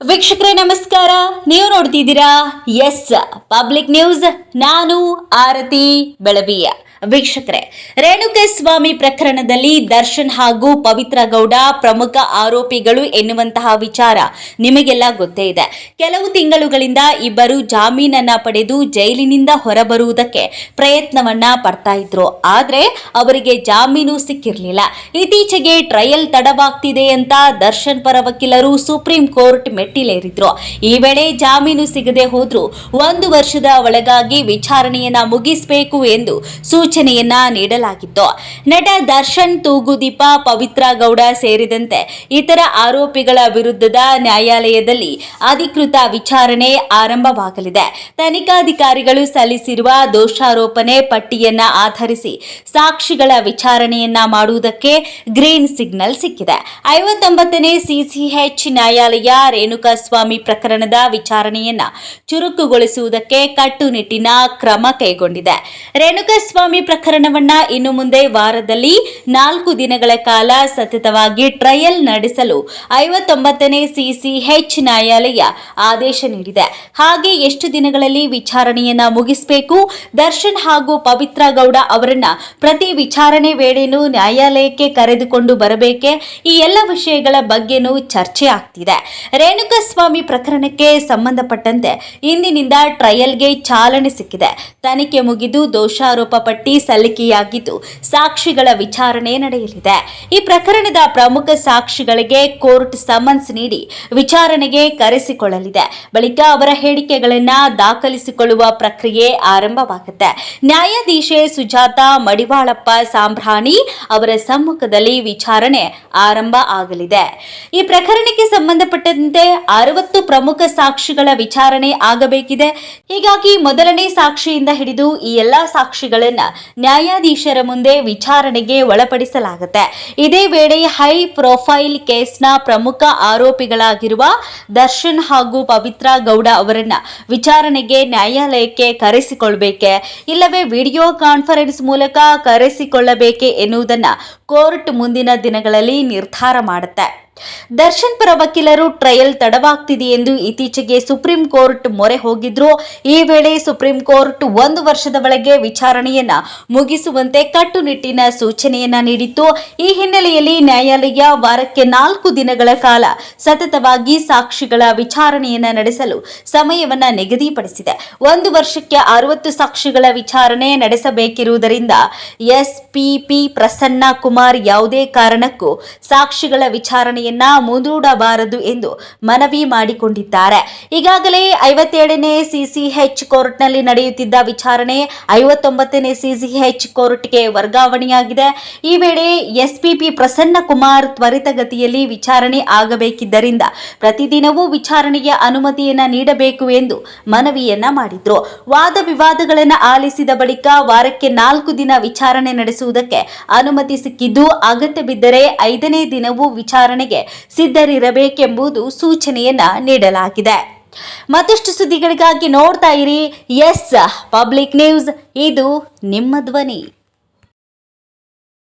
ವೀಕ್ಷಕರೇ ನಮಸ್ಕಾರ. ನೀವು ನೋಡ್ತಿದ್ದೀರಾ ಎಸ್ ಪಬ್ಲಿಕ್ ನ್ಯೂಸ್. ನಾನು ಆರತಿ ಬೆಳವಿಯ. ವೀಕ್ಷಕರೇ, ರೇಣುಕಸ್ವಾಮಿ ಪ್ರಕರಣದಲ್ಲಿ ದರ್ಶನ್ ಹಾಗೂ ಪವಿತ್ರ ಗೌಡ ಪ್ರಮುಖ ಆರೋಪಿಗಳು ಎನ್ನುವಂತಹ ವಿಚಾರ ನಿಮಗೆಲ್ಲ ಗೊತ್ತೇ ಇದೆ. ಕೆಲವು ತಿಂಗಳುಗಳಿಂದ ಇಬ್ಬರು ಜಾಮೀನನ್ನ ಪಡೆದು ಜೈಲಿನಿಂದ ಹೊರಬರುವುದಕ್ಕೆ ಪ್ರಯತ್ನವನ್ನ ಪಡ್ತಾ ಇದ್ರು. ಆದ್ರೆ ಅವರಿಗೆ ಜಾಮೀನು ಸಿಕ್ಕಿರಲಿಲ್ಲ. ಇತ್ತೀಚೆಗೆ ಟ್ರಯಲ್ ತಡವಾಗ್ತಿದೆ ಅಂತ ದರ್ಶನ್ ಪರ ವಕೀಲರು ಸುಪ್ರೀಂ ಕೋರ್ಟ್ ಮೆಟ್ಟಿಲೇರಿದ್ರು. ಈ ವೇಳೆ ಜಾಮೀನು ಸಿಗದೆ ಹೋದ್ರೂ 1 ವರ್ಷದ ಒಳಗಾಗಿ ವಿಚಾರಣೆಯನ್ನ ಮುಗಿಸಬೇಕು ಎಂದು ಸೂಚನೆಯನ್ನ ನೀಡಲಾಗಿತ್ತು. ನಟ ದರ್ಶನ್, ತೂಗುದೀಪ, ಪವಿತ್ರ ಗೌಡ ಸೇರಿದಂತೆ ಇತರ ಆರೋಪಿಗಳ ವಿರುದ್ಧದ ನ್ಯಾಯಾಲಯದಲ್ಲಿ ಅಧಿಕೃತ ವಿಚಾರಣೆ ಆರಂಭವಾಗಲಿದೆ. ತನಿಖಾಧಿಕಾರಿಗಳು ಸಲ್ಲಿಸಿರುವ ದೋಷಾರೋಪಣೆ ಪಟ್ಟಿಯನ್ನ ಆಧರಿಸಿ ಸಾಕ್ಷಿಗಳ ವಿಚಾರಣೆಯನ್ನ ಮಾಡುವುದಕ್ಕೆ ಗ್ರೀನ್ ಸಿಗ್ನಲ್ ಸಿಕ್ಕಿದೆ. 59ನೇ ಸಿಸಿಎಚ್ ನ್ಯಾಯಾಲಯ ರೇಣುಕಸ್ವಾಮಿ ಪ್ರಕರಣದ ವಿಚಾರಣೆಯನ್ನ ಚುರುಕುಗೊಳಿಸುವುದಕ್ಕೆ ಕಟ್ಟುನಿಟ್ಟಿನ ಕ್ರಮ ಕೈಗೊಂಡಿದೆ. ರೇಣುಕಸ್ವಾಮಿ ಪ್ರಕರಣವನ್ನ ಇನ್ನು ಮುಂದೆ ವಾರದಲ್ಲಿ 4 ದಿನಗಳ ಕಾಲ ಸತತವಾಗಿ ಟ್ರಯಲ್ ನಡೆಸಲು 59ನೇ ಸಿಸಿಎಚ್ ನ್ಯಾಯಾಲಯ ಆದೇಶ ನೀಡಿದೆ. ಹಾಗೆ ಎಷ್ಟು ದಿನಗಳಲ್ಲಿ ವಿಚಾರಣೆಯನ್ನ ಮುಗಿಸಬೇಕು, ದರ್ಶನ್ ಹಾಗೂ ಪವಿತ್ರ ಗೌಡ ಅವರನ್ನ ಪ್ರತಿ ವಿಚಾರಣೆ ವೇಳೆನೂ ನ್ಯಾಯಾಲಯಕ್ಕೆ ಕರೆದುಕೊಂಡು ಬರಬೇಕೆ, ಈ ಎಲ್ಲ ವಿಷಯಗಳ ಬಗ್ಗೆನೂ ಚರ್ಚೆ ಆಗ್ತಿದೆ. ರೇಣುಕಸ್ವಾಮಿ ಪ್ರಕರಣಕ್ಕೆ ಸಂಬಂಧಪಟ್ಟಂತೆ ಇಂದಿನಿಂದ ಟ್ರಯಲ್ಗೆ ಚಾಲನೆ ಸಿಕ್ಕಿದೆ. ತನಿಖೆ ಮುಗಿದು ದೋಷಾರೋಪ ಪಟ್ಟಿ ಸಲ್ಲಿಕೆಯಾಗಿದ್ದು ಸಾಕ್ಷಿಗಳ ವಿಚಾರಣೆ ನಡೆಯಲಿದೆ. ಈ ಪ್ರಕರಣದ ಪ್ರಮುಖ ಸಾಕ್ಷಿಗಳಿಗೆ ಕೋರ್ಟ್ ಸಮನ್ಸ್ ನೀಡಿ ವಿಚಾರಣೆಗೆ ಕರೆಸಿಕೊಳ್ಳಲಿದೆ. ಬಳಿಕ ಅವರ ಹೇಳಿಕೆಗಳನ್ನ ದಾಖಲಿಸಿಕೊಳ್ಳುವ ಪ್ರಕ್ರಿಯೆ ಆರಂಭವಾಗುತ್ತೆ. ನ್ಯಾಯಾಧೀಶೆ ಸುಜಾತ ಮಡಿವಾಳಪ್ಪ ಸಾಂಬ್ರಾಣಿ ಅವರ ಸಮ್ಮುಖದಲ್ಲಿ ವಿಚಾರಣೆ ಆರಂಭ ಆಗಲಿದೆ. ಈ ಪ್ರಕರಣಕ್ಕೆ ಸಂಬಂಧಪಟ್ಟಂತೆ 60 ಪ್ರಮುಖ ಸಾಕ್ಷಿಗಳ ವಿಚಾರಣೆ ಆಗಬೇಕಿದೆ. ಹೀಗಾಗಿ ಮೊದಲನೇ ಸಾಕ್ಷಿಯಿಂದ ಹಿಡಿದು ಈ ಎಲ್ಲಾ ಸಾಕ್ಷಿಗಳನ್ನ ನ್ಯಾಯಾಧೀಶರ ಮುಂದೆ ವಿಚಾರಣೆಗೆ ಒಳಪಡಿಸಲಾಗುತ್ತೆ. ಇದೇ ವೇಳೆ ಹೈ ಪ್ರೊಫೈಲ್ ಕೇಸ್ನ ಪ್ರಮುಖ ಆರೋಪಿಗಳಾಗಿರುವ ದರ್ಶನ್ ಹಾಗೂ ಪವಿತ್ರ ಗೌಡ ಅವರನ್ನ ವಿಚಾರಣೆಗೆ ನ್ಯಾಯಾಲಯಕ್ಕೆ ಕರೆಸಿಕೊಳ್ಳಬೇಕೆ, ಇಲ್ಲವೇ ವಿಡಿಯೋ ಕಾನ್ಫರೆನ್ಸ್ ಮೂಲಕ ಕರೆಸಿಕೊಳ್ಳಬೇಕೆ ಎನ್ನುವುದನ್ನ ಕೋರ್ಟ್ ಮುಂದಿನ ದಿನಗಳಲ್ಲಿ ನಿರ್ಧಾರ ಮಾಡುತ್ತೆ. ದರ್ಶನ್ ಪರ ವಕೀಲರು ಟ್ರಯಲ್ ತಡವಾಗ್ತಿದೆ ಎಂದು ಇತ್ತೀಚೆಗೆ ಸುಪ್ರೀಂ ಕೋರ್ಟ್ ಮೊರೆ ಹೋಗಿದ್ರು. ಈ ವೇಳೆ ಸುಪ್ರೀಂ ಕೋರ್ಟ್ 1 ವರ್ಷದ ಒಳಗೆ ವಿಚಾರಣೆಯನ್ನ ಮುಗಿಸುವಂತೆ ಕಟ್ಟುನಿಟ್ಟಿನ ಸೂಚನೆಯನ್ನ ನೀಡಿತ್ತು. ಈ ಹಿನ್ನೆಲೆಯಲ್ಲಿ ನ್ಯಾಯಾಲಯ ವಾರಕ್ಕೆ 4 ದಿನಗಳ ಕಾಲ ಸತತವಾಗಿ ಸಾಕ್ಷಿಗಳ ವಿಚಾರಣೆಯನ್ನ ನಡೆಸಲು ಸಮಯವನ್ನ ನಿಗದಿಪಡಿಸಿದೆ. 1 ವರ್ಷಕ್ಕೆ 60 ಸಾಕ್ಷಿಗಳ ವಿಚಾರಣೆ ನಡೆಸಬೇಕಿರುವುದರಿಂದ ಎಸ್ಪಿಪಿ ಪ್ರಸನ್ನ ಕುಮಾರ್ ಯಾವುದೇ ಕಾರಣಕ್ಕೂ ಸಾಕ್ಷಿಗಳ ವಿಚಾರಣೆ ಮುಂದೂಡಬಾರದು ಎಂದು ಮನವಿ ಮಾಡಿಕೊಂಡಿದ್ದಾರೆ. ಈಗಾಗಲೇ 57ನೇ ಸಿಸಿಎಚ್ ಕೋರ್ಟ್ನಲ್ಲಿ ನಡೆಯುತ್ತಿದ್ದ ವಿಚಾರಣೆ 59ನೇ ಸಿಸಿಎಚ್ ಕೋರ್ಟ್ಗೆ ವರ್ಗಾವಣೆಯಾಗಿದೆ. ಈ ವೇಳೆ ಎಸ್ಪಿಪಿ ಪ್ರಸನ್ನ ಕುಮಾರ್ ತ್ವರಿತಗತಿಯಲ್ಲಿ ವಿಚಾರಣೆ ಆಗಬೇಕಿದ್ದರಿಂದ ಪ್ರತಿದಿನವೂ ವಿಚಾರಣೆಗೆ ಅನುಮತಿಯನ್ನ ನೀಡಬೇಕು ಎಂದು ಮನವಿಯನ್ನ ಮಾಡಿದ್ರು. ವಾದ ವಿವಾದಗಳನ್ನು ಆಲಿಸಿದ ಬಳಿಕ ವಾರಕ್ಕೆ 4 ದಿನ ವಿಚಾರಣೆ ನಡೆಸುವುದಕ್ಕೆ ಅನುಮತಿ ಸಿಕ್ಕಿದ್ದು, ಅಗತ್ಯ ಬಿದ್ದರೆ 5ನೇ ದಿನವೂ ವಿಚಾರಣೆಗೆ ಸಿದ್ಧರಿರಬೇಕೆಂಬುದು ಸೂಚನೆಯನ್ನ ನೀಡಲಾಗಿದೆ. ಮತ್ತಷ್ಟು ಸುದ್ದಿಗಳಿಗಾಗಿ ನೋಡ್ತಾ ಇರಿ ಎಸ್ ಪಬ್ಲಿಕ್ ನ್ಯೂಸ್. ಇದು ನಿಮ್ಮ ಧ್ವನಿ.